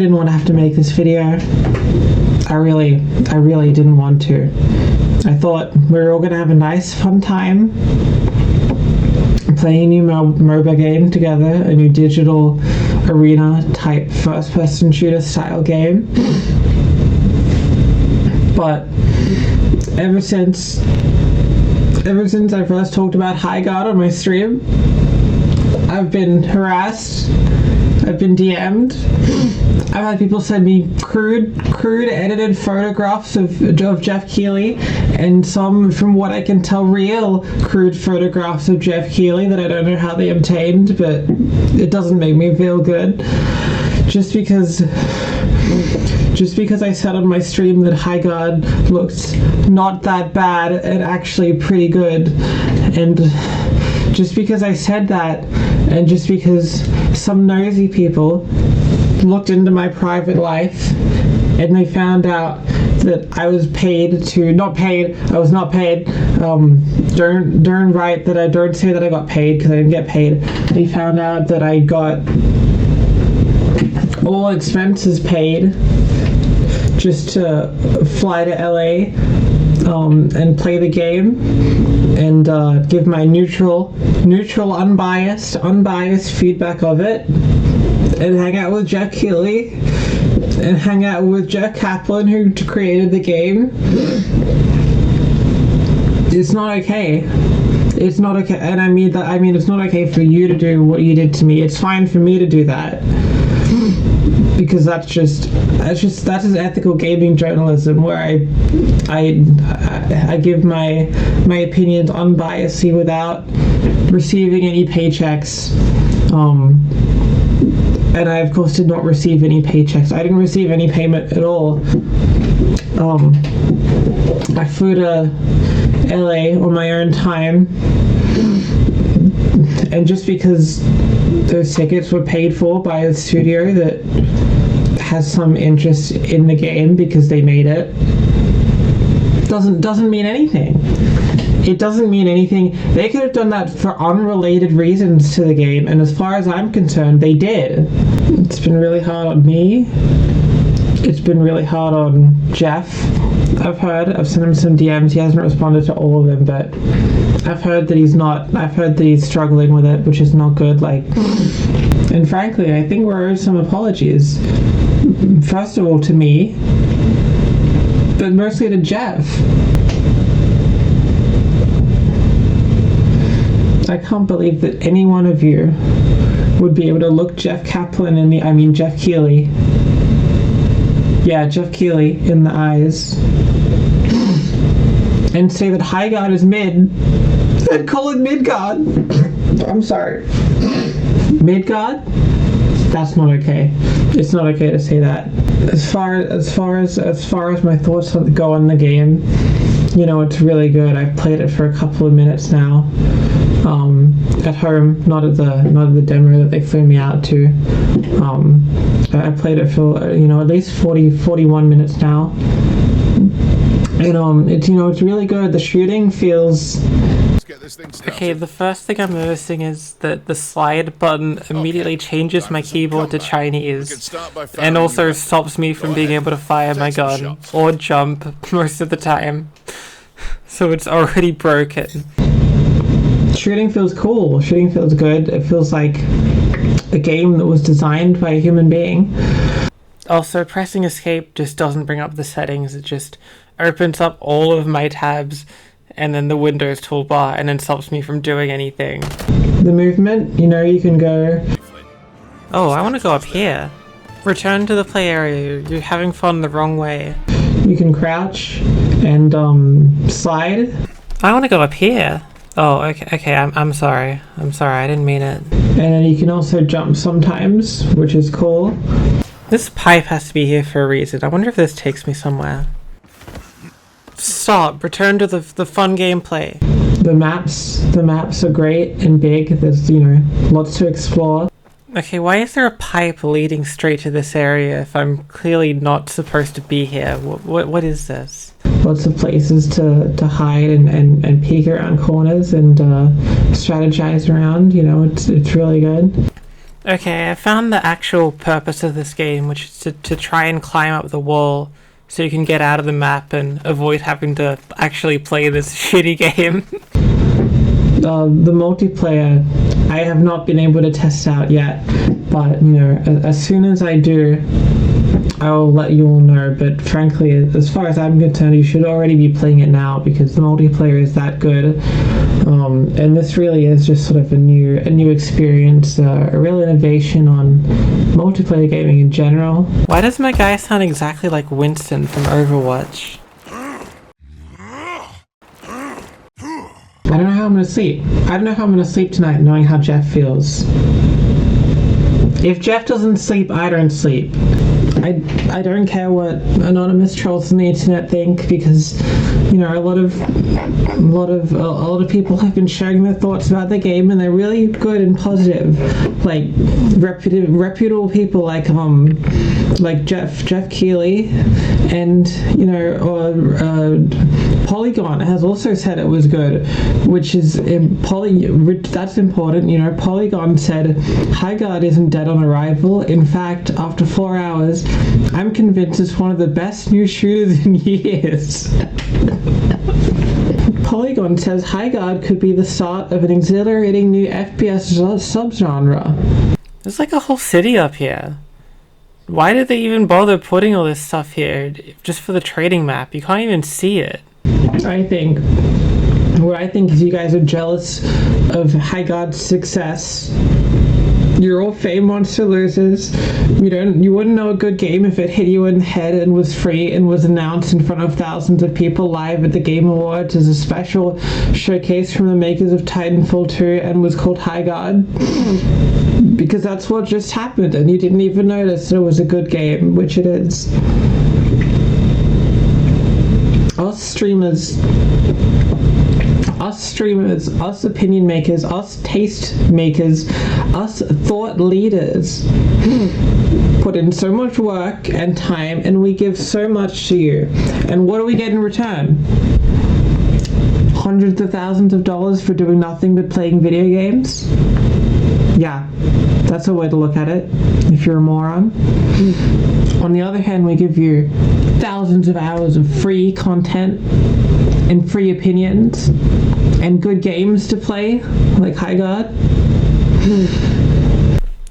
didn't want to have to make this video. I really didn't want to. I thought we were all gonna have a nice fun time playing a new MOBA game together, a new digital arena type first-person shooter style game. But ever since I first talked about Highguard on my stream, I've been harassed, I've been DM'd, I've had people send me crude edited photographs of Jeff Keighley, and some, from what I can tell, real crude photographs of Jeff Keighley that I don't know how they obtained, but it doesn't make me feel good. Just because I said on my stream that Highguard looked not that bad and actually pretty good, and just because I said that, and just because some nosy people looked into my private life and they found out that I was I was not paid. Darn right that I don't say that I got paid, because I didn't get paid. They found out that I got all expenses paid just to fly to LA and play the game and give my neutral, unbiased feedback of it, and hang out with Jeff Keighley and hang out with Jeff Kaplan, who created the game. It's not okay. It's not okay, and I mean it's not okay for you to do what you did to me. It's fine for me to do that, because that's just ethical gaming journalism, where I give my opinions unbiasedly without receiving any paychecks. And I of course did not receive any paychecks. I didn't receive any payment at all. I flew to LA on my own time, and just because those tickets were paid for by a studio that has some interest in the game because they made it, doesn't mean anything. It doesn't mean anything. They could have done that for unrelated reasons to the game, and as far as I'm concerned, they did. It's been really hard on me. It's been really hard on Jeff. I've sent him some DMs. He hasn't responded to all of them, but I've heard that he's struggling with it, which is not good. And frankly, I think we're owed some apologies. First of all to me, but mostly to Jeff. I can't believe that any one of you would be able to look Jeff Kaplan Jeff Keighley. Yeah, Jeff Keighley in the eyes and say that Highguard is mid, and call it Midgard. I'm sorry. Midgard? That's not okay. It's not okay to say that. As far as my thoughts go on the game, it's really good. I've played it for a couple of minutes now. At home, not at the demo that they flew me out to. I played it for at least 41 minutes now, and it's really good. The shooting feels okay. The first thing I'm noticing is that the slide button immediately changes my keyboard to Chinese, and also stops me from being able to fire my gun or jump most of the time. So it's already broken. Shooting feels cool. Shooting feels good. It feels like a game that was designed by a human being. Also, pressing escape just doesn't bring up the settings. It just opens up all of my tabs and then the Windows toolbar, and then stops me from doing anything. The movement, you can go... Oh, I want to go up here. Return to the play area. You're having fun the wrong way. You can crouch and slide. I want to go up here. Oh, okay, I'm sorry. I didn't mean it. And then you can also jump sometimes, which is cool. This pipe has to be here for a reason. I wonder if this takes me somewhere. Stop. Return to the fun gameplay. The maps are great and big. There's, lots to explore. Okay, why is there a pipe leading straight to this area if I'm clearly not supposed to be here? What is this? Lots of places to hide and peek around corners and strategize around. It's really good. Okay, I found the actual purpose of this game, which is to try and climb up the wall so you can get out of the map and avoid having to actually play this shitty game. The multiplayer, I have not been able to test out yet, but, you know, as soon as I do, I will let you all know. But frankly, as far as I'm concerned, you should already be playing it now because the multiplayer is that good. And this really is just sort of a new experience, a real innovation on multiplayer gaming in general. Why does my guy sound exactly like Winston from Overwatch? I don't know how I'm gonna sleep. I don't know how I'm gonna sleep tonight knowing how Jeff feels. If Jeff doesn't sleep, I don't sleep. I don't care what anonymous trolls on the internet think because, you know, a lot of people have been sharing their thoughts about the game and they're really good and positive, like reputable people like Jeff Keighley, and you know, Polygon has also said it was good, which is that's important. You know, Polygon said Highguard isn't dead on arrival. In fact, after 4 hours, I'm convinced it's one of the best new shooters in years. Polygon says Highguard could be the start of an exhilarating new FPS subgenre. There's like a whole city up here. Why did they even bother putting all this stuff here just for the trading map? You can't even see it. What I think is you guys are jealous of Highguard's success. You're all fame monster losers. You wouldn't know a good game if it hit you in the head and was free and was announced in front of thousands of people live at the Game Awards as a special showcase from the makers of Titanfall 2 and was called Highguard. Because that's what just happened and you didn't even notice that it was a good game, which it is. Us streamers, us opinion makers, us taste makers, us thought leaders put in so much work and time and we give so much to you. And what do we get in return? Hundreds of thousands of dollars for doing nothing but playing video games? Yeah, that's a way to look at it, if you're a moron. On the other hand, we give you thousands of hours of free content and free opinions and good games to play, like Highguard.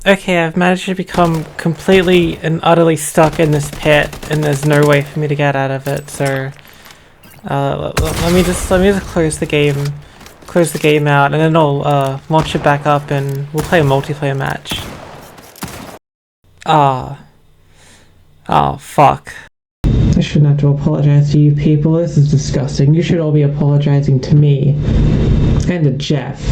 Okay, I've managed to become completely and utterly stuck in this pit, and there's no way for me to get out of it. So, let me just close the game out, and then I'll launch it back up, and we'll play a multiplayer match. Oh, fuck. I shouldn't have to apologize to you people. This is disgusting. You should all be apologizing to me and to Jeff.